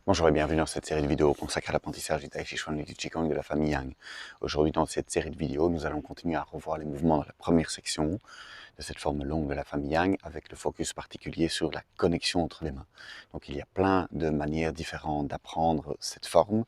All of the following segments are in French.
Bonjour et bienvenue dans cette série de vidéos consacrée à l'apprentissage du Tai Chi Chuan et du Qigong de la famille Yang. Aujourd'hui, dans cette série de vidéos, nous allons continuer à revoir les mouvements de la première section de cette forme longue de la famille Yang avec le focus particulier sur la connexion entre les mains. Donc il y a plein de manières différentes d'apprendre cette forme,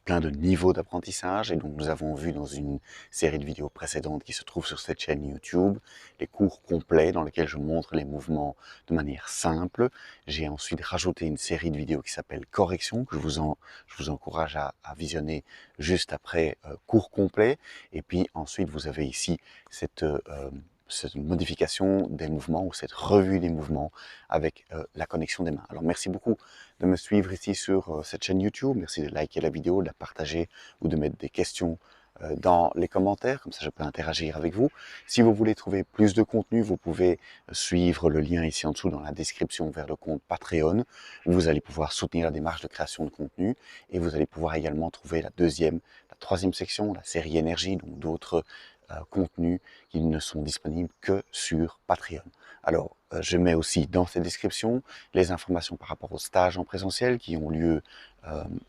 plein de niveaux d'apprentissage, et donc nous avons vu dans une série de vidéos précédentes qui se trouve sur cette chaîne YouTube les cours complets dans lesquels je montre les mouvements de manière simple. J'ai ensuite rajouté une série de vidéos qui s'appelle Correction, que je vous encourage à visionner juste après cours complet. Et puis ensuite vous avez ici cette modification des mouvements ou cette revue des mouvements avec la connexion des mains. Alors merci beaucoup de me suivre ici sur cette chaîne YouTube, merci de liker la vidéo, de la partager ou de mettre des questions dans les commentaires, comme ça je peux interagir avec vous. Si vous voulez trouver plus de contenu, vous pouvez suivre le lien ici en dessous dans la description vers le compte Patreon, où vous allez pouvoir soutenir la démarche de création de contenu, et vous allez pouvoir également trouver la troisième section, la série énergie, donc d'autres contenus qui ne sont disponibles que sur Patreon. Alors, je mets aussi dans cette description les informations par rapport aux stages en présentiel qui ont lieu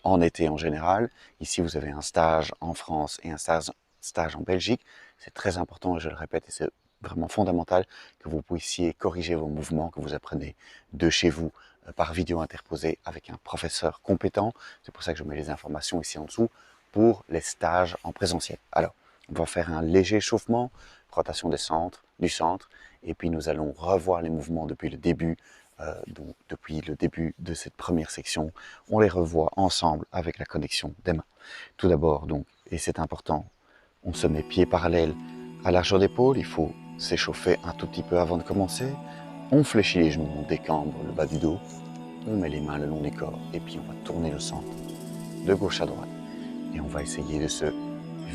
en été en général. Ici, vous avez un stage en France et un stage en Belgique. C'est très important, et je le répète, et c'est vraiment fondamental que vous puissiez corriger vos mouvements, que vous apprenez de chez vous par vidéo interposée avec un professeur compétent. C'est pour ça que je mets les informations ici en dessous pour les stages en présentiel. Alors, on va faire un léger échauffement, rotation du centre, et puis nous allons revoir les mouvements depuis le début, donc depuis le début de cette première section. On les revoit ensemble avec la connexion des mains. Tout d'abord, donc, et c'est important, on se met pieds parallèles à largeur d'épaule, il faut s'échauffer un tout petit peu avant de commencer. On fléchit les genoux, on décambre le bas du dos, on met les mains le long du corps, et puis on va tourner le centre de gauche à droite. Et on va essayer de se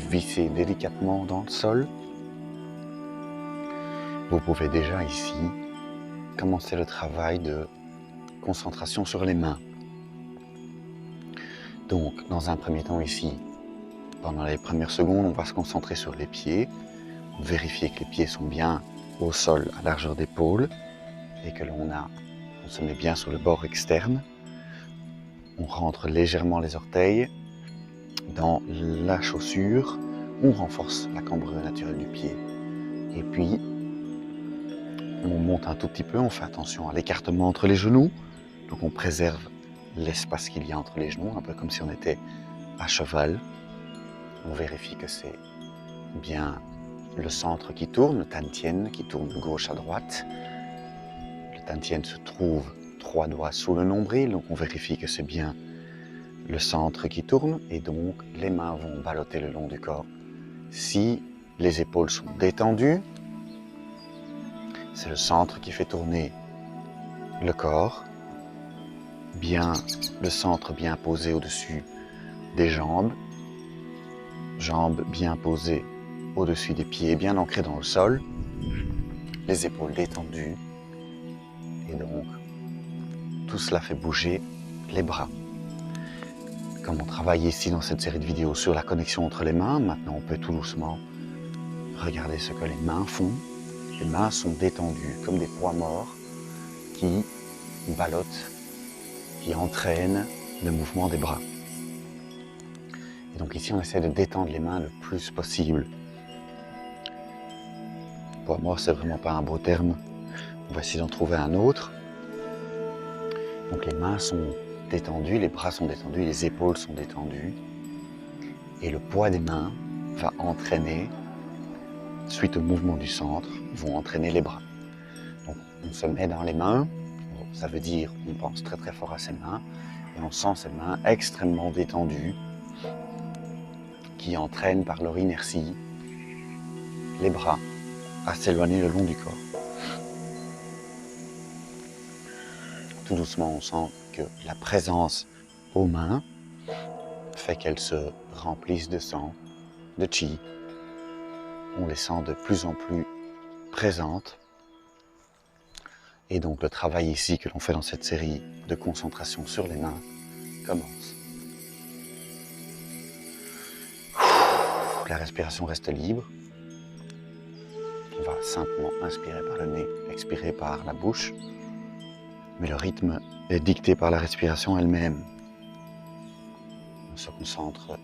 visser délicatement dans le sol. Vous pouvez déjà ici commencer le travail de concentration sur les mains. Donc, dans un premier temps ici, pendant les premières secondes, on va se concentrer sur les pieds, vérifier que les pieds sont bien au sol à largeur d'épaule et que on se met bien sur le bord externe. On rentre légèrement les orteils dans la chaussure, on renforce la cambrure naturelle du pied. Et puis, on monte un tout petit peu, on fait attention à l'écartement entre les genoux. Donc on préserve l'espace qu'il y a entre les genoux, un peu comme si on était à cheval. On vérifie que c'est bien le centre qui tourne, le Tantien qui tourne de gauche à droite. Le Tantien se trouve 3 doigts sous le nombril, donc on vérifie que c'est bien le centre qui tourne, et donc les mains vont ballotter le long du corps. Si les épaules sont détendues, c'est le centre qui fait tourner le corps, bien le centre bien posé au-dessus des jambes, jambes bien posées au-dessus des pieds, bien ancrées dans le sol, les épaules détendues, et donc tout cela fait bouger les bras. Comme on travaille ici dans cette série de vidéos sur la connexion entre les mains, maintenant on peut tout doucement regarder ce que les mains font. Les mains sont détendues comme des poids morts qui ballottent, qui entraînent le mouvement des bras. Et donc ici on essaie de détendre les mains le plus possible. Poids mort, c'est vraiment pas un beau terme. On va essayer d'en trouver un autre. Donc les mains sont détendues, les bras sont détendus, les épaules sont détendues. Et le poids des mains va entraîner, suite au mouvement du centre, vont entraîner les bras. Donc on se met dans les mains, ça veut dire qu'on pense très très fort à ses mains, et on sent ces mains extrêmement détendues, qui entraînent par leur inertie les bras à s'éloigner le long du corps. Tout doucement, on sent que la présence aux mains fait qu'elles se remplissent de sang, de chi. On les sent de plus en plus présentes. Et donc le travail ici que l'on fait dans cette série de concentration sur les mains commence. La respiration reste libre. On va simplement inspirer par le nez, expirer par la bouche. Mais le rythme est dicté par la respiration elle-même. se concentre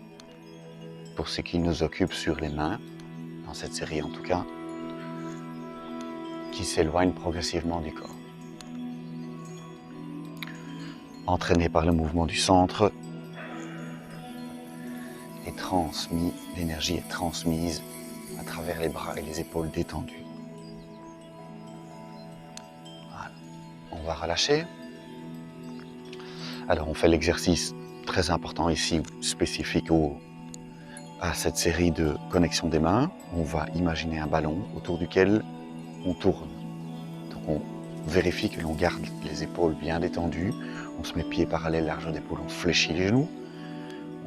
pour ce qui nous occupe sur les mains, dans cette série en tout cas, qui s'éloigne progressivement du corps. Entraîné par le mouvement du centre, l'énergie est transmise à travers les bras et les épaules détendues. Voilà. On va relâcher. Alors on fait l'exercice très important ici, spécifique à cette série de connexions des mains. On va imaginer un ballon autour duquel on tourne. Donc on vérifie que l'on garde les épaules bien détendues. On se met pieds parallèles, largeur d'épaule, on fléchit les genoux.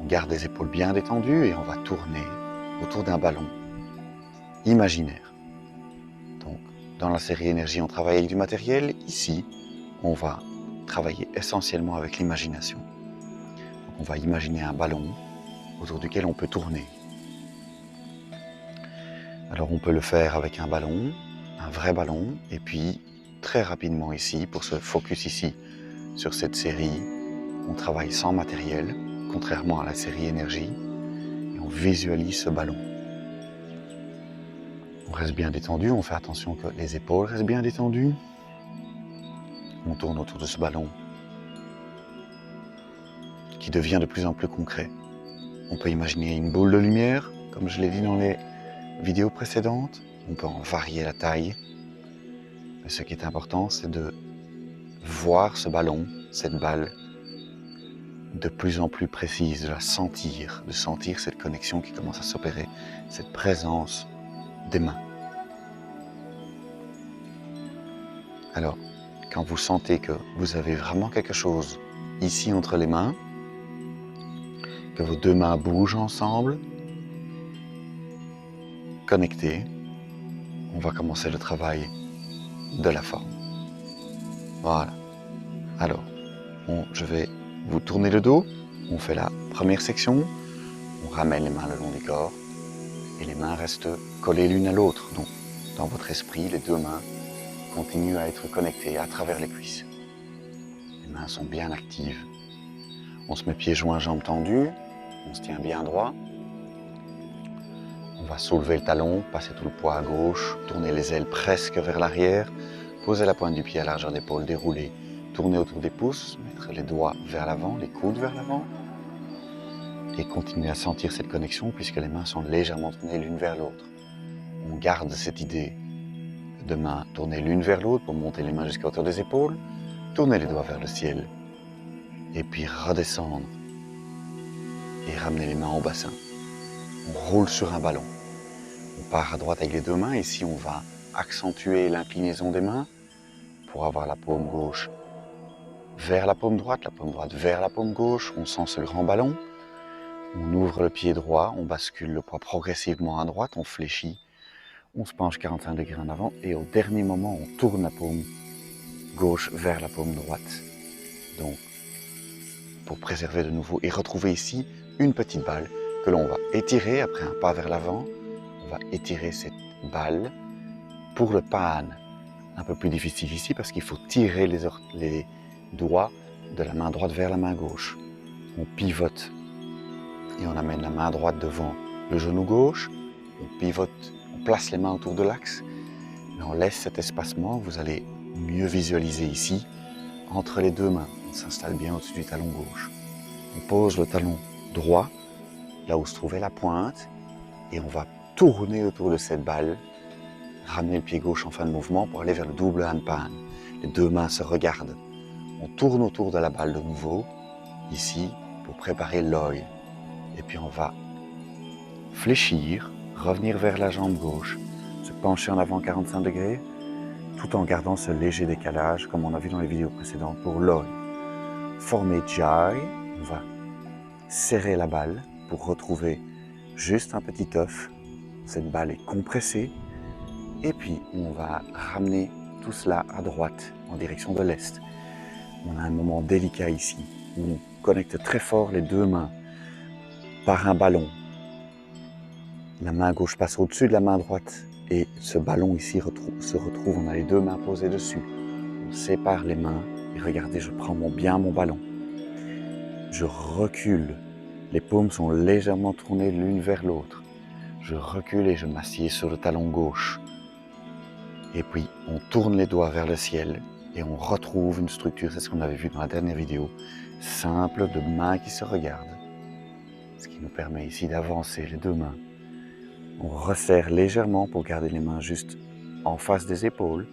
On garde les épaules bien détendues et on va tourner autour d'un ballon imaginaire. Donc, dans la série énergie, on travaille avec du matériel. Ici, on va travailler essentiellement avec l'imagination. Donc, on va imaginer un ballon autour duquel on peut tourner. Alors, on peut le faire avec un ballon, un vrai ballon, et puis très rapidement ici, pour se focus ici sur cette série, on travaille sans matériel, contrairement à la série énergie, et on visualise ce ballon. On reste bien détendu, on fait attention que les épaules restent bien détendues. On tourne autour de ce ballon qui devient de plus en plus concret. On peut imaginer une boule de lumière, comme je l'ai dit dans les vidéos précédentes. On peut en varier la taille. Mais ce qui est important, c'est de voir ce ballon, cette balle, de plus en plus précise, de la sentir, de sentir cette connexion qui commence à s'opérer, cette présence des mains. Alors, quand vous sentez que vous avez vraiment quelque chose ici entre les mains, que vos deux mains bougent ensemble, connectées, on va commencer le travail de la forme. Voilà. Alors, je vais vous tourner le dos, on fait la première section, on ramène les mains le long du corps et les mains restent collées l'une à l'autre. Donc, dans votre esprit, les deux mains continuent à être connectées à travers les cuisses. Les mains sont bien actives. On se met pieds joints, jambes tendues, on se tient bien droit. On va soulever le talon, passer tout le poids à gauche, tourner les ailes presque vers l'arrière, poser la pointe du pied à largeur d'épaule, dérouler, tourner autour des pouces, mettre les doigts vers l'avant, les coudes vers l'avant, et continuer à sentir cette connexion puisque les mains sont légèrement tournées l'une vers l'autre. On garde cette idée de mains tournées l'une vers l'autre pour monter les mains jusqu'à hauteur des épaules, tourner les doigts vers le ciel, et puis redescendre et ramener les mains au bassin. On roule sur un ballon. On part à droite avec les deux mains. Ici, on va accentuer l'inclinaison des mains pour avoir la paume gauche vers la paume droite vers la paume gauche. On sent ce grand ballon. On ouvre le pied droit, on bascule le poids progressivement à droite, on fléchit, on se penche 45 degrés en avant et au dernier moment, on tourne la paume gauche vers la paume droite. Donc, pour préserver de nouveau et retrouver ici une petite balle que l'on va étirer après un pas vers l'avant. On va étirer cette balle pour le pan. Un peu plus difficile ici parce qu'il faut tirer les doigts de la main droite vers la main gauche. On pivote et on amène la main droite devant le genou gauche. On pivote, on place les mains autour de l'axe. Et on laisse cet espacement. Vous allez mieux visualiser ici entre les deux mains. On s'installe bien au-dessus du talon gauche. On pose le talon droit là où se trouvait la pointe, et on va tourner autour de cette balle, ramener le pied gauche en fin de mouvement pour aller vers le double handpan. Les deux mains se regardent. On tourne autour de la balle de nouveau, ici, pour préparer l'œil. Et puis on va fléchir, revenir vers la jambe gauche, se pencher en avant 45 degrés, tout en gardant ce léger décalage, comme on a vu dans les vidéos précédentes, pour l'œil. Former jai, on va serrer la balle, pour retrouver juste un petit œuf. Cette balle est compressée. Et puis, on va ramener tout cela à droite, en direction de l'est. On a un moment délicat ici, où on connecte très fort les deux mains par un ballon. La main gauche passe au-dessus de la main droite. Et ce ballon ici se retrouve, on a les deux mains posées dessus. On sépare les mains. Et regardez, je prends bien mon ballon. Je recule Les paumes sont légèrement tournées l'une vers l'autre. Je recule et je m'assieds sur le talon gauche. Et puis, on tourne les doigts vers le ciel et on retrouve une structure, c'est ce qu'on avait vu dans la dernière vidéo, simple de mains qui se regardent. Ce qui nous permet ici d'avancer les deux mains. On resserre légèrement pour garder les mains juste en face des épaules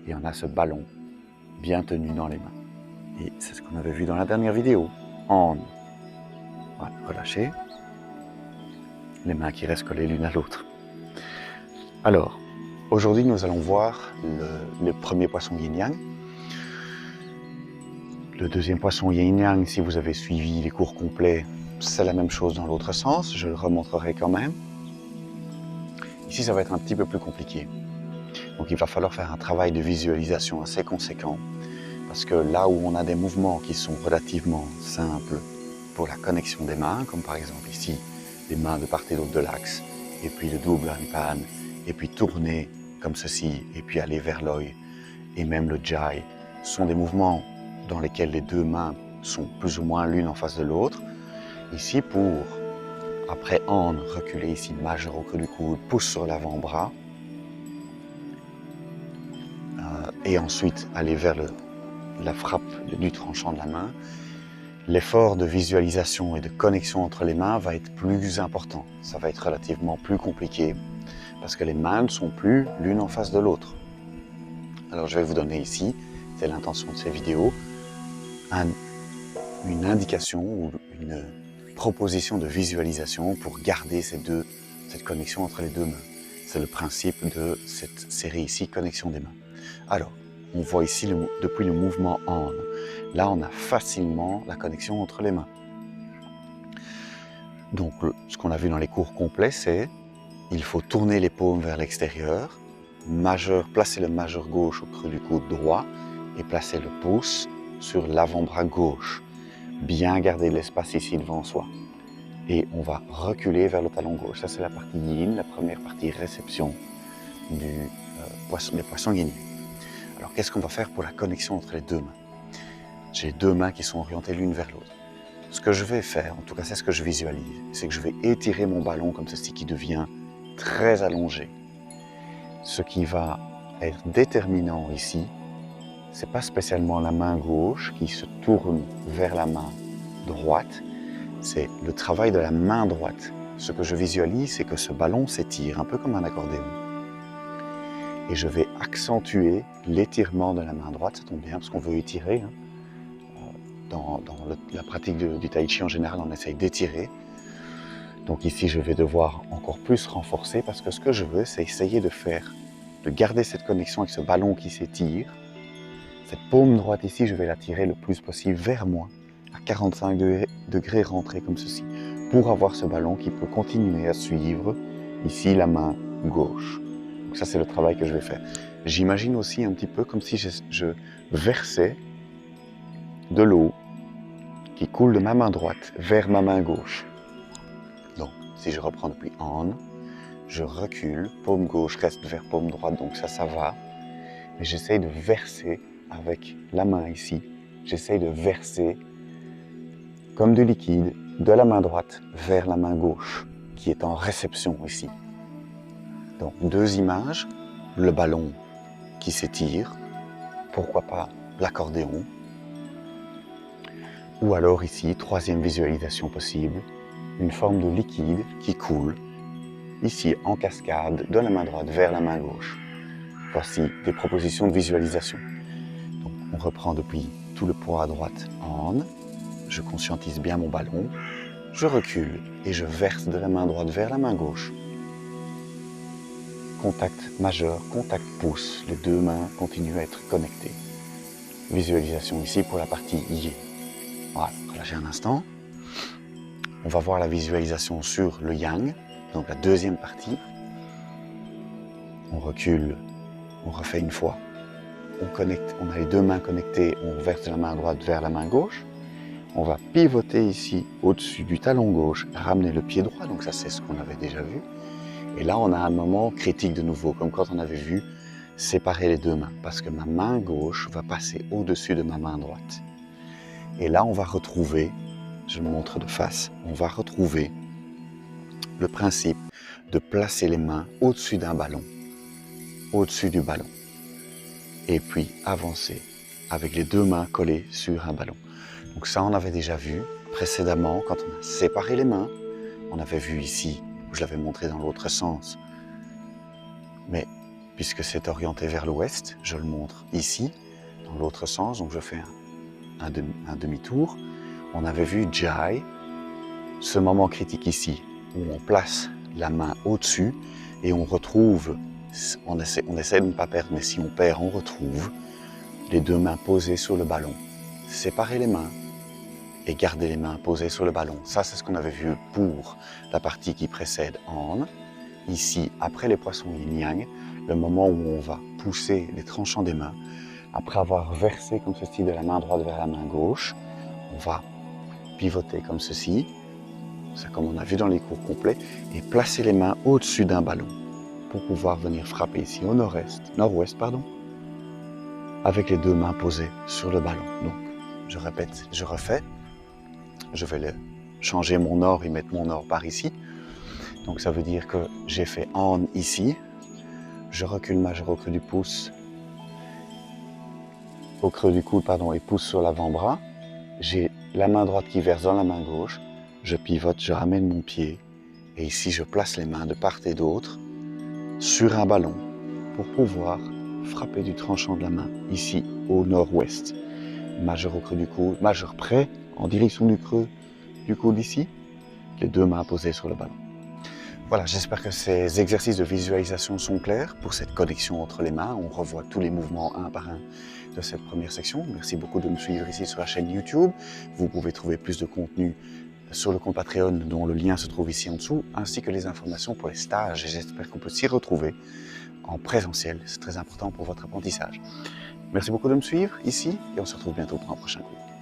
et on a ce ballon bien tenu dans les mains. Et c'est ce qu'on avait vu dans la dernière vidéo. On. Voilà, relâchez. Les mains qui restent collées l'une à l'autre. Alors, aujourd'hui, nous allons voir le premier poisson yin-yang. Le deuxième poisson yin-yang, si vous avez suivi les cours complets, c'est la même chose dans l'autre sens. Je le remontrerai quand même. Ici, ça va être un petit peu plus compliqué. Donc, il va falloir faire un travail de visualisation assez conséquent. Parce que là où on a des mouvements qui sont relativement simples pour la connexion des mains, comme par exemple ici, les mains de part et d'autre de l'axe, et puis le double hanpan, et puis tourner comme ceci, et puis aller vers l'œil, et même le jai, sont des mouvements dans lesquels les deux mains sont plus ou moins l'une en face de l'autre. Ici, pour, après hand, reculer ici, majeur au creux du coude, pouce sur l'avant-bras, et ensuite aller vers la frappe du tranchant de la main, l'effort de visualisation et de connexion entre les mains va être plus important. Ça va être relativement plus compliqué parce que les mains ne sont plus l'une en face de l'autre. Alors je vais vous donner ici, c'est l'intention de ces vidéos, une indication ou une proposition de visualisation pour garder cette connexion entre les deux mains. C'est le principe de cette série ici, connexion des mains. Alors, on voit ici, depuis le mouvement hand, là on a facilement la connexion entre les mains. Donc, ce qu'on a vu dans les cours complets, c'est il faut tourner les paumes vers l'extérieur, placer le majeur gauche au creux du coude droit et placer le pouce sur l'avant-bras gauche. Bien garder l'espace ici devant soi. Et on va reculer vers le talon gauche. Ça, c'est la partie yin, la première partie réception des poissons yin. Alors, qu'est-ce qu'on va faire pour la connexion entre les deux mains? J'ai deux mains qui sont orientées l'une vers l'autre. Ce que je vais faire, en tout cas c'est ce que je visualise, c'est que je vais étirer mon ballon comme ceci qui devient très allongé. Ce qui va être déterminant ici, c'est pas spécialement la main gauche qui se tourne vers la main droite, c'est le travail de la main droite. Ce que je visualise, c'est que ce ballon s'étire un peu comme un accordéon. Et je vais accentuer l'étirement de la main droite, ça tombe bien parce qu'on veut étirer. Dans la pratique du tai chi en général, on essaye d'étirer. Donc ici, je vais devoir encore plus renforcer parce que ce que je veux, c'est essayer de garder cette connexion avec ce ballon qui s'étire. Cette paume droite ici, je vais la tirer le plus possible vers moi, à 45 degrés rentrés comme ceci, pour avoir ce ballon qui peut continuer à suivre ici la main gauche. Donc ça, c'est le travail que je vais faire. J'imagine aussi un petit peu comme si je versais de l'eau qui coule de ma main droite vers ma main gauche. Donc, si je reprends depuis hand, je recule, paume gauche reste vers paume droite, donc ça va. Mais j'essaye de verser avec la main ici, j'essaye de verser comme du liquide de la main droite vers la main gauche, qui est en réception ici. Donc, deux images, le ballon qui s'étire, pourquoi pas l'accordéon, ou alors ici, troisième visualisation possible, une forme de liquide qui coule, ici en cascade, de la main droite vers la main gauche. Voici des propositions de visualisation. Donc, on reprend depuis tout le poids à droite hand, je conscientise bien mon ballon, je recule et je verse de la main droite vers la main gauche. Contact majeur, contact pouce, les deux mains continuent à être connectées. Visualisation ici pour la partie yin. Voilà, relâchez un instant. On va voir la visualisation sur le yang, donc la deuxième partie. On recule, on refait une fois. On connecte, on a les deux mains connectées, on verse de la main droite vers la main gauche. On va pivoter ici au-dessus du talon gauche, ramener le pied droit, donc ça c'est ce qu'on avait déjà vu. Et là on a un moment critique de nouveau, comme quand on avait vu séparer les deux mains, parce que ma main gauche va passer au-dessus de ma main droite. Et là on va retrouver je le montre de face, on va retrouver le principe de placer les mains au-dessus d'un ballon, au-dessus du ballon, et puis avancer avec les deux mains collées sur un ballon. Donc ça, on avait déjà vu précédemment quand on a séparé les mains. On avait vu ici, je l'avais montré dans l'autre sens, mais puisque c'est orienté vers l'ouest, je le montre ici, dans l'autre sens, donc je fais un demi-tour. On avait vu Jai, ce moment critique ici, où on place la main au-dessus et on retrouve, on essaie de ne pas perdre, mais si on perd, on retrouve les deux mains posées sur le ballon. Séparer les mains et garder les mains posées sur le ballon. Ça, c'est ce qu'on avait vu pour la partie qui précède Han. Ici, après les poissons yin-yang, le moment où on va pousser les tranchants des mains, après avoir versé comme ceci de la main droite vers la main gauche, on va pivoter comme ceci, c'est comme on a vu dans les cours complets, et placer les mains au-dessus d'un ballon pour pouvoir venir frapper ici au nord-ouest, avec les deux mains posées sur le ballon. Donc, je répète, je refais. Je vais changer mon nord et mettre mon nord par ici. Donc ça veut dire que j'ai fait Han ici. Je recule majeur au creux du pouce, au creux du coude, et pouce sur l'avant-bras. J'ai la main droite qui verse dans la main gauche. Je pivote, je ramène mon pied. Et ici, je place les mains de part et d'autre sur un ballon pour pouvoir frapper du tranchant de la main, ici au nord-ouest. Majeur au creux du coude, majeur près, en direction du creux du coude ici, les deux mains posées sur le ballon. Voilà, j'espère que ces exercices de visualisation sont clairs pour cette connexion entre les mains. On revoit tous les mouvements un par un de cette première section. Merci beaucoup de me suivre ici sur la chaîne YouTube. Vous pouvez trouver plus de contenu sur le compte Patreon dont le lien se trouve ici en dessous, ainsi que les informations pour les stages. Et j'espère qu'on peut s'y retrouver en présentiel. C'est très important pour votre apprentissage. Merci beaucoup de me suivre ici et on se retrouve bientôt pour un prochain cours.